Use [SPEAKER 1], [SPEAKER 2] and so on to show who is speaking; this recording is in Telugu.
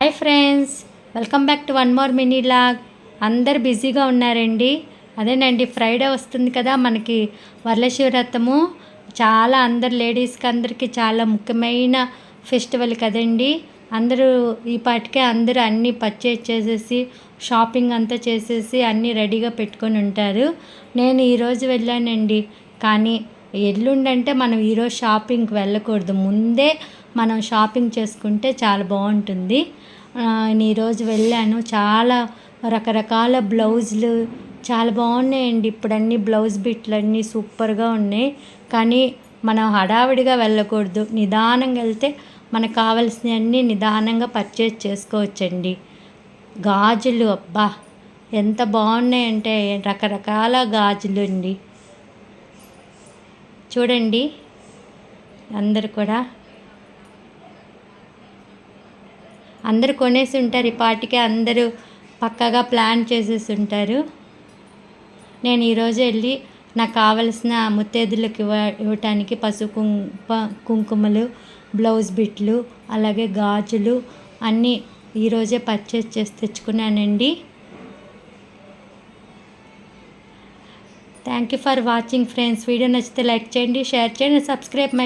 [SPEAKER 1] Hi friends, welcome back to one more mini log. అందరు బిజీగా ఉన్నారండి. అదేనండి, ఫ్రైడే వస్తుంది కదా మనకి వరలక్ష్మి వ్రతము. చాలా అందరు లేడీస్కి అందరికీ చాలా ముఖ్యమైన ఫెస్టివల్ కదండి. అందరూ ఈ పాటికే అందరూ అన్నీ పర్చేజ్ చేసేసి షాపింగ్ అంతా చేసేసి అన్నీ రెడీగా పెట్టుకొని ఉంటారు. నేను ఈరోజు వెళ్ళానండి, కానీ ఎల్లుండంటే మనం ఈరోజు షాపింగ్కి వెళ్ళకూడదు. ముందే మనం షాపింగ్ చేసుకుంటే చాలా బాగుంటుంది. నేను ఈరోజు వెళ్ళాను. చాలా రకరకాల బ్లౌజులు చాలా బాగున్నాయండి. ఇప్పుడు అన్ని బ్లౌజ్ బిట్లు అన్నీ సూపర్గా ఉన్నాయి. కానీ మనం హడావిడిగా వెళ్ళకూడదు. నిదానంగా వెళ్తే మనకు కావాల్సినవన్నీ నిదానంగా పర్చేజ్ చేసుకోవచ్చండి. గాజులు అబ్బా ఎంత బాగున్నాయంటే రకరకాల గాజులు అండి. చూడండి, అందరు కూడా అందరు కొనేసి ఉంటారు. ఈ పాటికే అందరూ పక్కగా ప్లాన్ చేసేసి ఉంటారు. నేను ఈరోజు వెళ్ళి నాకు కావలసిన ముత్తైదులకు ఇవ్వటానికి పసుపు కుంకుమలు, బ్లౌజ్ బిట్లు, అలాగే గాజులు అన్నీ ఈరోజే పర్చేస్ చేసి తెచ్చుకున్నానండి. Thank you for watching friends. Video నచ్చితే లైక్ చేయండి, షేర్ చేయండి, సబ్స్క్రైబ్ మై